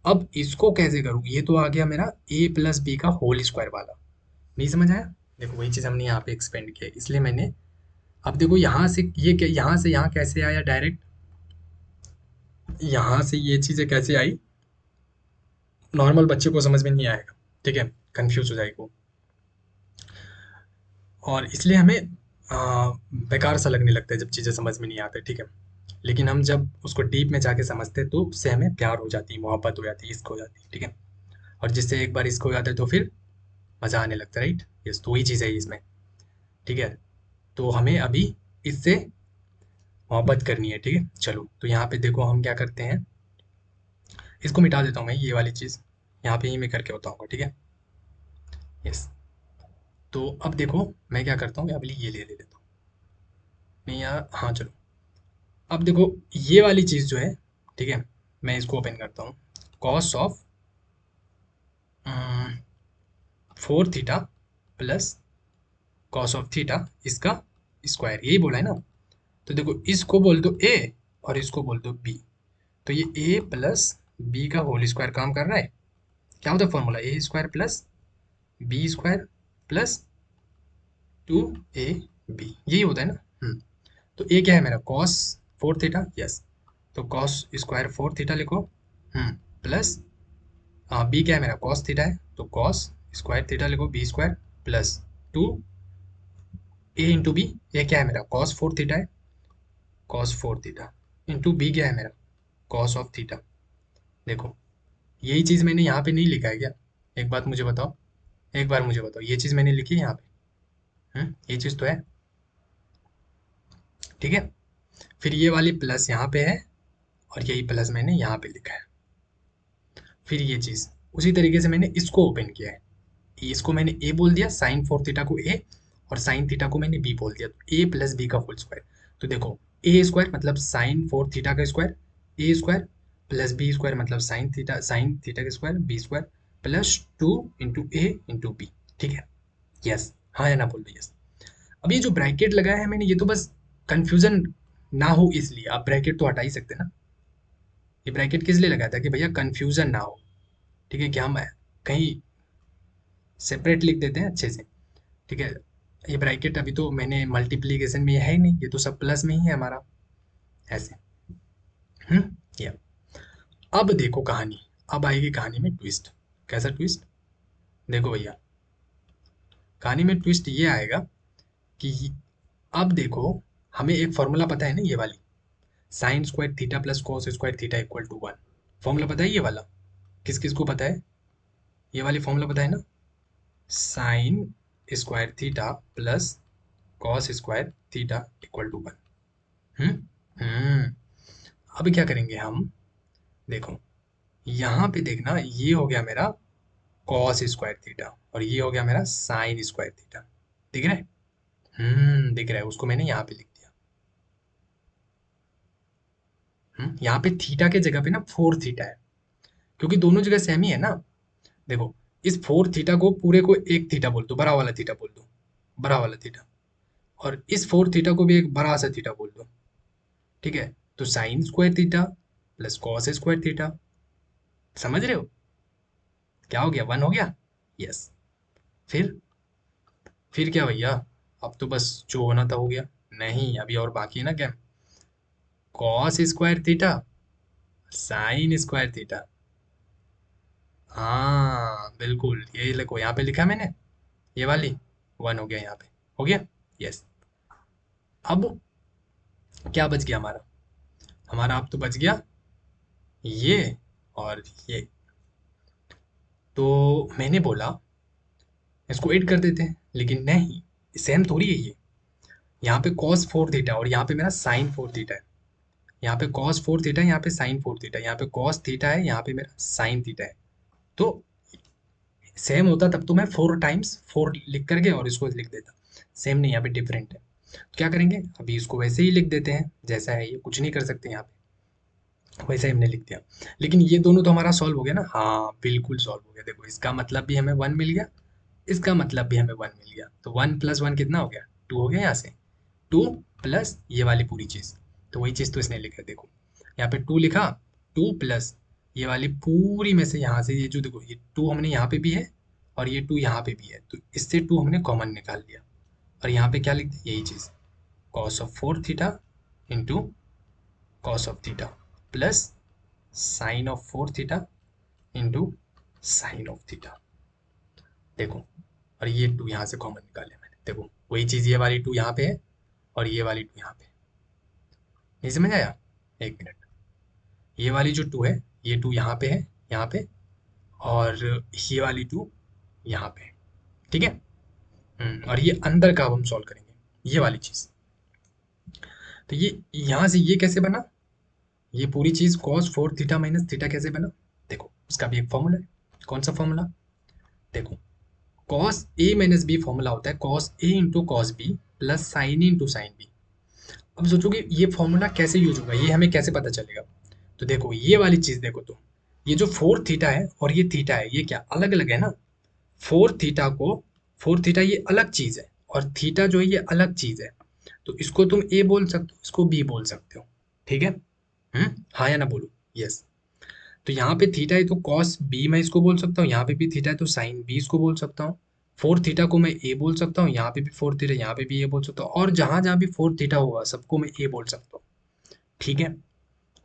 अब इसको कैसे करूँ, ये तो आ गया मेरा ए प्लस बी का होल स्क्वायर वाला, नहीं समझ आया, देखो वही चीज़ हमने यहाँ पे एक्सपेंड किया है, इसलिए मैंने, अब देखो यहाँ से ये यहाँ से यहाँ कैसे आया डायरेक्ट, यहाँ से ये चीज़ें कैसे आई, नॉर्मल बच्चे को समझ में नहीं आएगा, ठीक है, कंफ्यूज हो जाएगा, और इसलिए हमें बेकार सा लगने लगता है जब चीज़ें समझ में नहीं आती, ठीक है, लेकिन हम जब उसको डीप में जाके समझते हैं तो उससे हमें प्यार हो जाती है, मोहब्बत हो जाती है, इश्क हो जाती है, ठीक है, और जिससे एक बार इश्क हो जाता है तो फिर मज़ा आने लगता है, राइट, यस, तो वही चीज़ है इसमें, ठीक है, तो हमें अभी इससे मोहब्बत करनी है, ठीक है, चलो तो यहाँ पे देखो हम क्या करते हैं, इसको मिटा देता हूँ मैं, ये वाली चीज़ यहाँ पे ही मैं करके बताऊँगा, ठीक है, यस, तो अब देखो मैं क्या करता हूँ, अभी ये ले लेता हूँ, नहीं यार, हाँ चलो, अब देखो ये वाली चीज़ जो है, ठीक है, मैं इसको ओपन करता हूँ, cos of four theta plus cos of theta, इसका स्क्वायर, यही बोला है ना, तो देखो इसको बोल दो ए, और इसको बोल दो बी, तो ये ए प्लस बी का होल स्क्वायर काम कर रहा है, क्या होता है formula, A square plus B square plus 2ab, यही होता है ना, तो ए क्या है मेरा, कॉस फोर थीटा, यस, तो कॉस स्क्वायर फोर थीटा लिखो, प्लस बी क्या है मेरा, कॉस थीटा है, तो कॉस स्क्वायर थीटा लिखो, बी स्क्वायर प्लस 2 ए इंटू बी, ये क्या है मेरा, कॉस 4 थीटा है, कॉस 4 थीटा इंटू बी क्या है मेरा, कॉस ऑफ थीटा। देखो यही चीज़ मैंने यहाँ पे नहीं लिखा है क्या? एक बात मुझे बताओ, एक बार मुझे बताओ, ये चीज़ मैंने लिखी है यहाँ पे? ये चीज़ तो है, ठीक है। फिर ये वाली प्लस यहाँ पे है और यही प्लस मैंने यहाँ पे लिखा है। फिर ये चीज़ उसी तरीके से मैंने इसको ओपन किया है, इसको मैंने ए बोल दिया, साइन 4 थीटा को ए और साइन थीटा को मैंने बी बोल दिया, तो ए प्लस बी का होल स्क्वायर। तो देखो ए स्क्वायर मतलब साइन 4 थीटा का square, A square plus B square मतलब साइन थीटा का square, B square plus 2 into A into B, ठीक है। यस, हाँ या ना बोल दो यस। अब ये जो ब्रैकेट लगाया है मैंने, ये तो बस कंफ्यूजन ना हो इसलिए, आप ब्रैकेट तो हटा ही सकते ना। ये ब्रैकेट किस लिए लगाया था कि भैया कंफ्यूजन ना हो, ठीक है, कि हम कहीं सेपरेट लिख देते हैं अच्छे से, ठीक है। ये ब्रैकेट अभी तो मैंने मल्टीप्लीकेशन में है ही नहीं, ये तो सब प्लस में ही है हमारा, ऐसे। ये अब देखो कहानी, अब आएगी कहानी में ट्विस्ट। कैसा ट्विस्ट? देखो भैया, कहानी में ट्विस्ट ये आएगा कि अब देखो, हमें एक फॉर्मूला पता है ना, ये वाली sine square theta plus cos square theta equal to 1, formula पता है ये वाला? किस किस को पता है? ये वाली फॉर्मूला पता है ना, sine square theta plus cos square theta equal to 1। हम्म अब क्या करेंगे हम, देखो यहाँ पे देखना, ये हो गया मेरा कॉस स्क्वायर थीटा और ये हो गया मेरा साइन स्क्वायर थीटा, दिख रहा है? दिख रहा है, उसको मैंने यहाँ पे लिख दिया। यहाँ पे थीटा के जगह पे ना 4 थीटा है, क्योंकि दोनों जगह सेम ही है ना। देखो इस 4 थीटा को पूरे को एक थीटा बोल दो, बड़ा वाला थीटा बोल दो, बड़ा वाला थीटा, और इस 4 थीटा को भी एक बड़ा सा थीटा बोल दो, ठीक है। तो sign square theta plus cos square theta, समझ रहे हो? क्या हो गया, 1 हो गया। यस। फिर क्या भैया, अब तो बस जो होना था हो गया। नहीं, अभी और बाकी है ना क्या, cos square theta sine square theta. हाँ बिल्कुल, ये देखो यहाँ पे लिखा है मैंने, ये वाली 1 हो गया यहाँ पे, हो गया। यस। अब क्या बच गया हमारा, हमारा अब तो बच गया ये और ये। तो मैंने बोला इसको ऐड कर देते हैं, लेकिन नहीं, सेम थोड़ी है ये। यहाँ पे cos 4 थीटा और यहाँ पे मेरा sin 4 थीटा है, यहाँ पे cos 4 थीटा है, यहाँ पे sin 4 थीटा है, यहाँ पे cos थीटा है, यहाँ पे मेरा sin थीटा है। तो सेम होता तब तो मैं 4 टाइम्स 4 लिख करके और इसको लिख देता, सेम नहीं, यहाँ पे डिफरेंट है। तो क्या करेंगे, अभी इसको वैसे ही लिख देते हैं जैसा है, ये कुछ नहीं कर सकते यहाँ पे, वैसे ही हमने लिख दिया। लेकिन ये दोनों तो हमारा सॉल्व हो गया ना, हाँ बिल्कुल सॉल्व हो गया। देखो इसका मतलब भी हमें 1 मिल गया, इसका मतलब भी हमें 1 मिल गया, तो 1 प्लस 1 कितना हो गया, 2 हो गया यहाँ से, 2 प्लस ये वाली पूरी चीज़, तो वही चीज़ तो इसने लिखा है। देखो यहाँ पे 2 लिखा, 2 प्लस ये वाली पूरी में से यहाँ से ये जो, देखो ये 2 हमने यहाँ पे भी है और ये 2 यहाँ पे भी है, तो इससे 2 हमने कॉमन निकाल लिया और यहाँ पे क्या लिख दिया, यही चीज़, cos of 4 theta into cos of theta plus sine of 4 theta into sine of theta. देखो, और ये 2 यहाँ से कॉमन निकाले मैंने, देखो वही चीज़, ये वाली 2 यहाँ पे है और ये वाली 2 यहाँ पे, नहीं समझ आया? एक मिनट, ये वाली जो 2 है, ये 2 यहाँ पे है, यहाँ पे, और ये वाली 2 यहाँ पे है, ठीक है। और ये अंदर का अब हम सॉल्व करेंगे, ये वाली चीज़। तो ये यहाँ से ये कैसे बना, ये पूरी चीज़ cos 4 थीटा माइनस थीटा कैसे बना? देखो उसका भी एक फॉर्मूला है। कौन सा फॉर्मूला? देखो cos a minus B formula होता है cos a into cos B plus sine into sine B. अब सोचोगे ये फॉर्मूला कैसे यूज होगा, ये हमें कैसे पता चलेगा? तो देखो ये वाली चीज देखो, तो ये जो 4 थीटा है और ये थीटा है, ये क्या अलग अलग है ना। 4 थीटा को, 4 थीटा ये अलग चीज है और थीटा जो है ये अलग चीज है, तो इसको तुम ए बोल सकते हो, इसको बी बोल सकते हो, ठीक है। हाँ या ना बोलो यस। तो यहाँ पे थीटा है तो कॉस बी मैं इसको बोल सकता हूँ, यहाँ पे भी थीटा है तो साइन बी इसको बोल सकता हूँ। 4 थीटा को मैं ए बोल सकता हूँ, यहाँ पे भी 4 थीटा, यहाँ पे भी ए बोल सकता हूँ, और जहां जहां भी 4 थीटा होगा सबको मैं ए बोल सकता हूँ, ठीक है।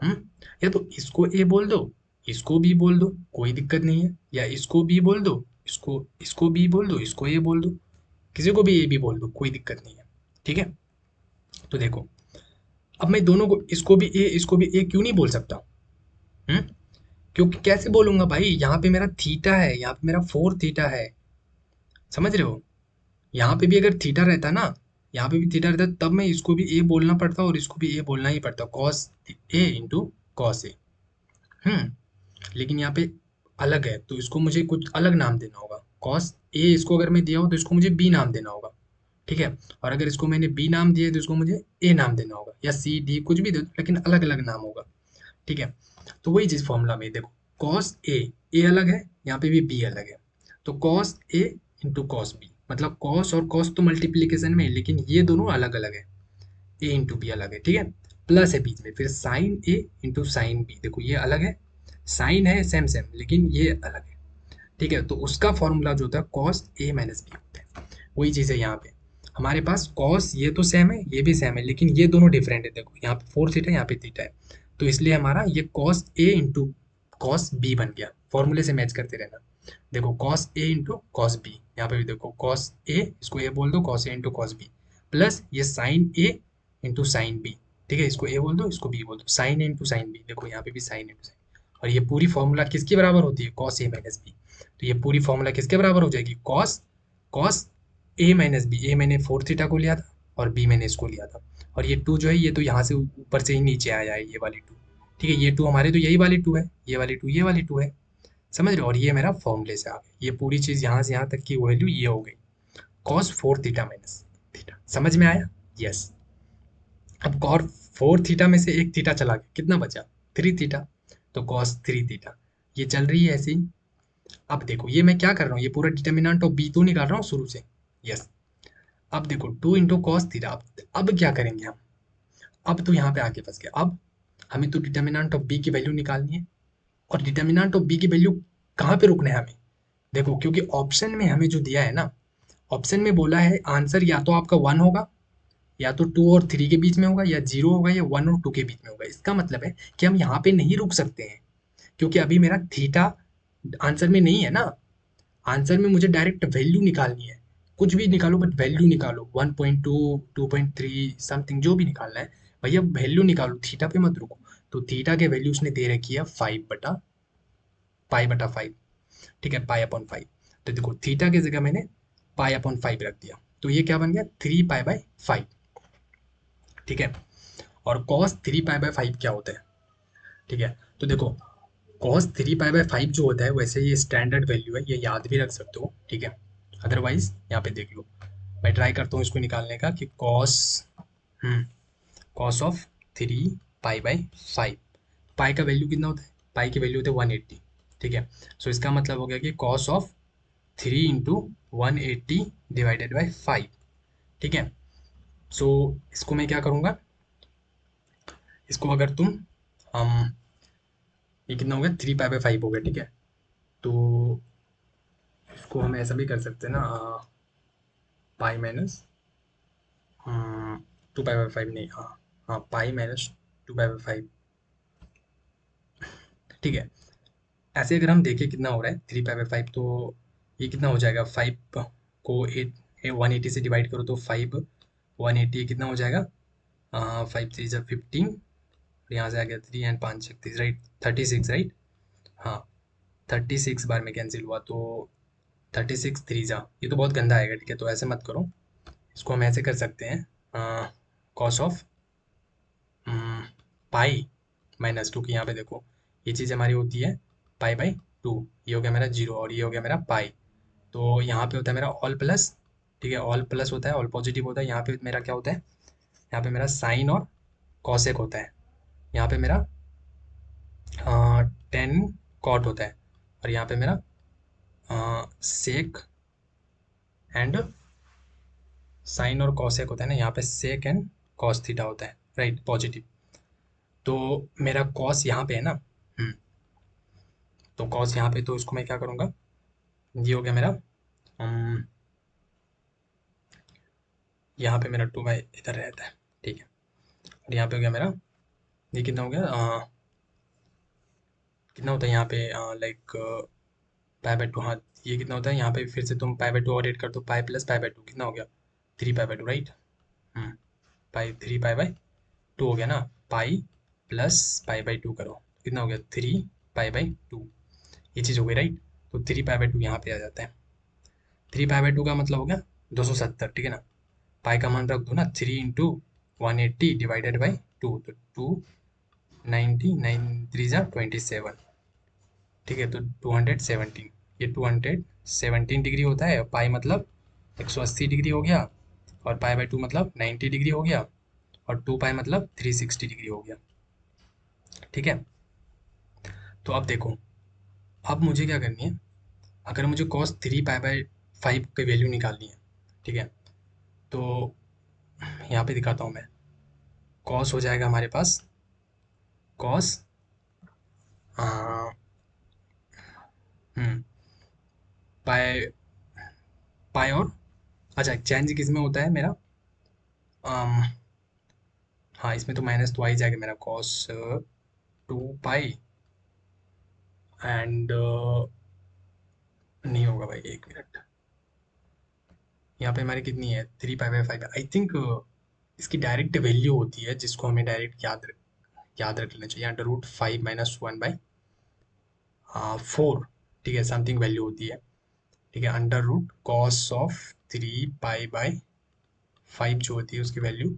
हम्म या तो इसको ए बोल दो इसको बी बोल दो, कोई दिक्कत नहीं है, या इसको बी बोल दो, इसको बी बोल दो, इसको ए बोल दो, किसी को भी ए बी बोल दो, कोई दिक्कत नहीं है। ठीक है, तो देखो अब मैं दोनों को, इसको भी ए क्यों नहीं बोल सकता? हम्म, क्योंकि कैसे बोलूंगा भाई, यहाँ पे मेरा थीटा है, यहाँ पे मेरा फोर थीटा है, समझ रहे हो? यहाँ पे भी अगर थीटा रहता ना, यहाँ पे भी थीटा रहता, तब मैं इसको भी ए बोलना पड़ता और इसको भी ए बोलना ही पड़ता, कॉस ए इंटू कॉस ए। लेकिन यहाँ पे अलग है, तो इसको मुझे कुछ अलग नाम देना होगा। कॉस ए इसको अगर मैं दिया हो तो इसको मुझे बी नाम देना होगा। ठीक है, और अगर इसको मैंने बी नाम दिया है तो इसको मुझे ए नाम देना होगा, या सी डी कुछ भी दे दो, लेकिन अलग अलग नाम होगा। ठीक है, तो वही चीज़ फॉर्मूला में देखो, कॉस ए अलग है, यहाँ पे भी बी अलग है, तो cos A into cos B, मतलब कॉस और कॉस तो मल्टीप्लीकेशन में है, लेकिन ये दोनों अलग अलग है, ए इंटू बी अलग है। ठीक है, प्लस है बीच में, फिर साइन ए इंटू साइन बी, देखो ये अलग है, साइन है सेम सेम, लेकिन ये अलग है। ठीक है, तो उसका फॉर्मूला जो होता है कॉस ए माइनस बी होता है। वही चीज़ है यहाँ पे, हमारे पास कॉस ये तो सेम है, ये भी सेम है, लेकिन ये दोनों डिफरेंट है। देखो यहाँ पे फोर थीटा, यहाँ पे थीटा है, तो इसलिए हमारा ये cos A into cos B बन गया। फॉर्मूले से मैच करते रहना। देखो cos A into cos B, यहाँ पे भी देखो कॉस ए, इसको ए बोल दो, cos A into cos B, plus ये साइन ए इंटू साइन बी। ठीक है, इसको ए बोल दो, इसको बी बोल दो, साइन ए इंटू साइन बी, देखो यहाँ पे भी साइन इंटू साइन। और ये पूरी फॉर्मूला किसकी बराबर होती है? Cos A minus B. तो ये पूरी फॉर्मूला किसके बराबर हो जाएगी? Cos cos A minus B. ए मैंने फोर थीटा को लिया था और बी मैंने इसको लिया था, और ये टू जो है ये तो यहाँ से ऊपर से ही नीचे आया है, ये वाली टू। ठीक है, ये टू हमारे तो यही वाली टू है, ये वाली टू, ये वाली टू है, समझ रहे हो? और ये मेरा फॉर्मूले से आ गया, ये पूरी चीज़ यहाँ से यहाँ तक की वैल्यू ये हो गई, cos four theta minus theta. समझ में आया? यस। अब कॉर फोर थीटा में से एक थीटा चला गया, कितना बचा? थ्री थीटा, तो कॉस थ्री थीटा। ये चल रही है ऐसे ही। अब देखो ये मैं क्या कर रहा हूँ, ये पूरा डिटर्मिनेंट ऑफ बी तो निकाल रहा हूँ शुरू से। यस। अब देखो टू इंटू कॉस थीटा, अब क्या करेंगे हम? अब तो यहाँ पे आके फंस गया। अब हमें तो डिटर्मिनेंट ऑफ बी की वैल्यू निकालनी है, और डिटर्मिनेंट ऑफ बी की वैल्यू कहाँ पे रुकना है हमें? देखो क्योंकि ऑप्शन में हमें जो दिया है ना, ऑप्शन में बोला है आंसर या तो आपका वन होगा, या तो टू और थ्री के बीच में होगा, या जीरो होगा, या वन और टू के बीच में होगा। इसका मतलब है कि हम यहाँ पे नहीं रुक सकते हैं, क्योंकि अभी मेरा थीटा आंसर में नहीं है ना। आंसर में मुझे डायरेक्ट वैल्यू निकालनी है, कुछ भी निकालो बट वैल्यू निकालो, 1.2, 2.3 समथिंग जो भी निकालना है, भैया वैल्यू निकालो, थीटा पे मत रुको। तो थीटा के वैल्यू उसने दे रखी है 5/5। ठीक है, पाई अपॉन 5। तो देखो थीटा की जगह मैंने पाई अपॉन 5 रख दिया, तो ये क्या बन गया? 3 पाई बाई 5। ठीक है, और कॉस 3 पाई बाई 5 क्या होता है? ठीक है, तो देखो कॉस 3 पाई बाई 5 जो होता है, वैसे ये स्टैंडर्ड वैल्यू है, ये याद भी रख सकते हो। ठीक है, अदरवाइज यहाँ पे देख लो, मैं ट्राई करता हूँ इसको निकालने का कि कॉस ऑफ 3 पाई बाई 5, पाई का वैल्यू कितना होता है? पाई की वैल्यू होती है 180। ठीक है, सो इसका मतलब हो गया कि cos of 3 into 180 divided by 5। ठीक है, सो इसको मैं क्या करूँगा, इसको अगर तुम हम, ये कितना हो गया? 3 पाई बाई 5 हो गया। ठीक है, तो इसको हम ऐसा भी कर सकते हैं ना, पाई माइनस 2 पाई बाई 5, नहीं, हाँ हाँ, पाई माइनस 2 पाई बाई 5। ठीक है, ऐसे अगर हम देखें कितना हो रहा है 3 पाई बाई 5, तो ये कितना हो जाएगा? 5 को 180 से डिवाइड करो तो 5, 180 कितना हो जाएगा? 5 3 ज़ा 15, और यहाँ से आ गया 3 एंड 5 36, राइट? 36, राइट? हाँ, 36 बार में कैंसिल हुआ, तो 36 3 ज़ा, ये तो बहुत गंदा आएगा। ठीक है, तो ऐसे मत करो, इसको हम ऐसे कर सकते हैं, कॉस ऑफ पाई माइनस 2 की, यहाँ पे देखो ये चीज़ हमारी होती है पाई बाई 2, ये हो गया मेरा जीरो, और ये हो गया मेरा पाई। तो यहाँ पे होता है मेरा ऑल प्लस। ठीक है, ऑल प्लस होता है, ऑल पॉजिटिव होता है। यहाँ पे मेरा क्या होता है? यहाँ पे मेरा साइन और कॉसेक होता है। यहाँ पे मेरा 10 कॉट होता है, और यहाँ पे मेरा सेक एंड साइन और कॉसेक होता है ना, यहाँ पे सेक एंड कॉस थीटा होता है, राइट? पॉजिटिव। तो मेरा कॉस यहाँ पे है ना, तो कॉस यहाँ पे, तो इसको मैं क्या करूँगा, ये हो गया मेरा, यहाँ पे मेरा 2 बाई इधर रहता है। ठीक है, और यहाँ पे हो गया मेरा, ये कितना हो गया? कितना होता है यहाँ पे, लाइक पाई बाई टू, हाँ ये कितना होता है यहाँ पे, फिर से तुम पाई बाई टू और एड कर दो, pi plus pi by two कितना हो गया, 3 pi by two, right. Hmm, pi 3 pi by two हो गया ना, pi plus pi by two करो कितना हो गया, 3 पाई बाई टू, ये चीज़ हो गई राइट। तो 3 पाई बाई टू यहाँ पे आ जाता है। 3 पाई बाई टू का मतलब हो गया 270, ठीक है ना। पाई का मान रख दो ना, 3 × 180 डिवाइडेड बाई टू, तो 290, 9 3 जा 27, ठीक है। तो 217, ये 217 डिग्री होता है। पाई मतलब 180 डिग्री हो गया, और पाई बाई टू मतलब 90 डिग्री हो गया, और 2 पाई मतलब 360 डिग्री हो गया, ठीक है। तो अब देखो, अब मुझे क्या करनी है, अगर मुझे कॉस 3 पाई बाई 5 की वैल्यू निकालनी है, ठीक है, तो यहाँ पे दिखाता हूँ मैं। कॉस हो जाएगा हमारे पास, कॉस पाई, पाई और, अच्छा चेंज किस में होता है मेरा, अम, हाँ इसमें तो माइनस तो आ ही जाएगा मेरा, कॉस 2 पाई एंड नहीं होगा भाई, 1 मिनट। यहाँ पे हमारी कितनी है, 3 पाई बाई 5, आई थिंक इसकी डायरेक्ट वैल्यू होती है जिसको हमें डायरेक्ट याद रख लेना चाहिए, √5 - 1/4, ठीक है, समथिंग वैल्यू होती है, ठीक है। √cos ऑफ 3 पाई बाई 5 जो होती है उसकी वैल्यू,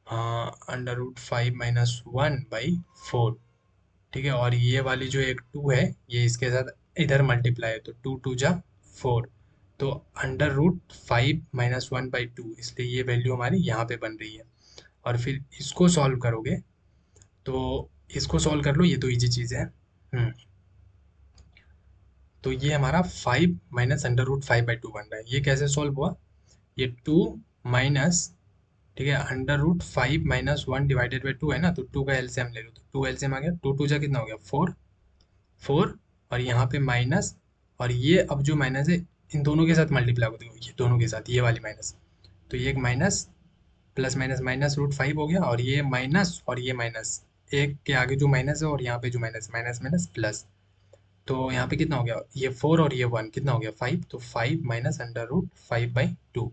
√5 - 1/4, ठीक है। और ये वाली जो एक 2 है, ये इसके साथ इधर मल्टीप्लाई है, तो 2 × 2 = 4, तो √5 - 1/2, इसलिए ये वैल्यू हमारी यहाँ पे बन रही है। और फिर इसको सॉल्व करोगे, तो इसको सॉल्व कर लो, ये तो इजी चीज़ है। तो ये हमारा 5 - √5/2 बन रहा है। ये कैसे सॉल्व हुआ, ये 2 माइनस, ठीक है, √5 - 1/2 है ना, तो 2 का एलसीएम ले लो, तो 2 एलसीएम आ गया, 2 जा कितना हो गया, 4, 4, और यहाँ पे माइनस, और ये अब जो माइनस है इन दोनों के साथ मल्टीप्लाई कर दो, ये दोनों के साथ, ये वाली माइनस, तो ये एक माइनस, प्लस माइनस माइनस √5 हो गया, और ये माइनस और ये माइनस, एक के आगे जो माइनस है और यहाँ पे जो माइनस, माइनस माइनस प्लस, तो यहाँ पे कितना हो गया, ये 4 और ये 1 कितना हो गया, 5, तो 5 - √5/2,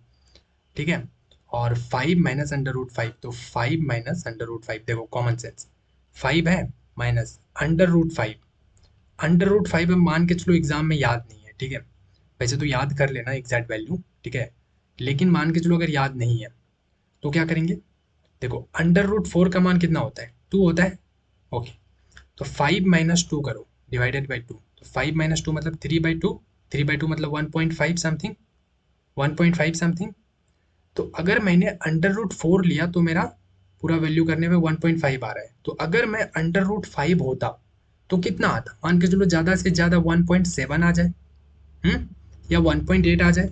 ठीक है। और 5 - √5, तो 5 - √5, देखो कॉमन सेंस, 5 है माइनस √5, √5 हम मान के चलो एग्जाम में याद नहीं है, ठीक है, वैसे तो याद कर लेना एग्जैक्ट वैल्यू, ठीक है, लेकिन मान के चलो अगर याद नहीं है तो क्या करेंगे, देखो √4 का मान कितना होता है, 2 होता है, ओके, तो 5 - 2 करो डिवाइडेड बाई 2, तो 5 - 2 मतलब 3/2, 3/2 मतलब 1.5 समथिंग, 1.5 समथिंग। तो अगर मैंने √4 लिया तो मेरा पूरा वैल्यू करने में 1.5 आ रहा है, तो अगर मैं √5 होता तो कितना आता, मान के चलो ज़्यादा से ज़्यादा 1.7 आ जाए, या 1.8 आ जाए,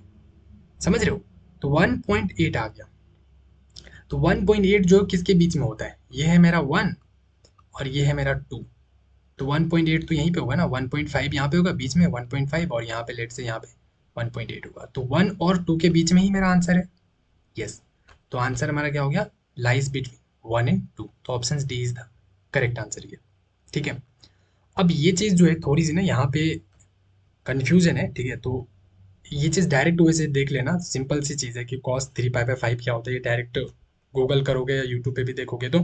समझ रहे हो, तो 1.8 आ गया। तो 1.8 जो किसके बीच में होता है, ये है मेरा 1 और ये है मेरा 2, तो 1.8 तो यहीं पे होगा ना, 1.5 यहाँ पे होगा बीच में, 1.5 और यहाँ पे लेट से यहाँ पे 1.8 होगा, तो 1 और 2 के बीच में ही मेरा आंसर है, यस। तो आंसर हमारा क्या हो गया, लाइज बिटवीन 1 and 2, तो option D is the correct answer ये, ठीक है। अब ये चीज़ जो है थोड़ी सी ना यहाँ पे कन्फ्यूजन है, ठीक है, तो ये चीज़ डायरेक्ट वे से देख लेना, सिंपल सी चीज़ है कि cos 3 पाई बाई 5 क्या होता है, ये डायरेक्ट गूगल करोगे या यूट्यूब पे भी देखोगे तो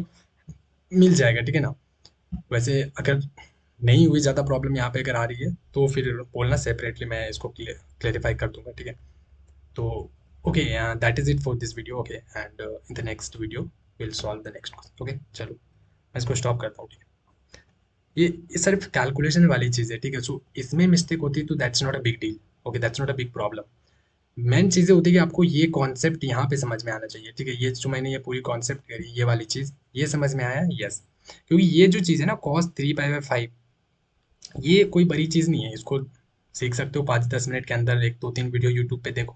मिल जाएगा, ठीक है ना। वैसे अगर नहीं हुई ज़्यादा प्रॉब्लम यहाँ पे अगर आ रही है तो फिर बोलना, सेपरेटली मैं इसको क्लेरिफाई कर दूंगा, ठीक है। तो okay, that is it for this video, okay, and in the next video will solve the next question, okay, चलो मैं इसको स्टॉप करता हूँ, ठीक है। ये सिर्फ कैलकुलेशन वाली चीज़ है, ठीक है, सो इसमें मिस्टेक होती है तो that's not a big deal, okay, that's not a big problem. Main चीज़ें होती है कि आपको ये कॉन्सेप्ट यहाँ पे समझ में आना चाहिए, ठीक है, ये जो मैंने ये पूरी कॉन्सेप्ट करी, ये वाली चीज़ ये समझ में आया, यस। क्योंकि ये जो चीज़ है ना cos 3 पाई बाई 5, ये कोई बड़ी चीज़ नहीं है, इसको सीख सकते हो 5-10 मिनट के अंदर, एक 2-3 वीडियो यूट्यूब पे देखो,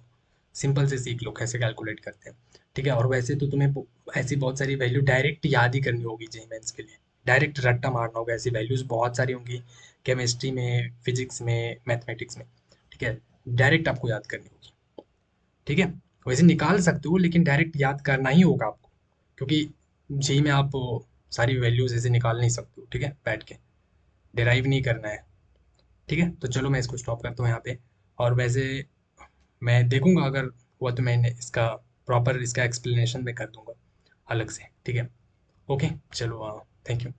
सिंपल से सीख लो कैसे कैलकुलेट करते हैं, ठीक है। और वैसे तो तुम्हें ऐसी बहुत सारी वैल्यू डायरेक्ट याद ही करनी होगी जेई मेंस के लिए, डायरेक्ट रट्टा मारना होगा, ऐसी वैल्यूज बहुत सारी होंगी केमिस्ट्री में, फिजिक्स में, मैथमेटिक्स में, ठीक है, डायरेक्ट आपको याद करनी होगी, ठीक है। वैसे निकाल सकते हो लेकिन डायरेक्ट याद करना ही होगा आपको, क्योंकि जेई में आप सारी वैल्यूज ऐसे निकाल नहीं सकते हो, ठीक है, बैठ के। डिराइव नहीं करना है। ठीक है, तो चलो मैं इसको स्टॉप करता हूँ यहाँ पे। और वैसे मैं देखूंगा, अगर हुआ तो मैं इसका प्रॉपर इसका एक्सप्लेनेशन में कर दूंगा अलग से। ठीक है, ओके, चलो, थैंक यू।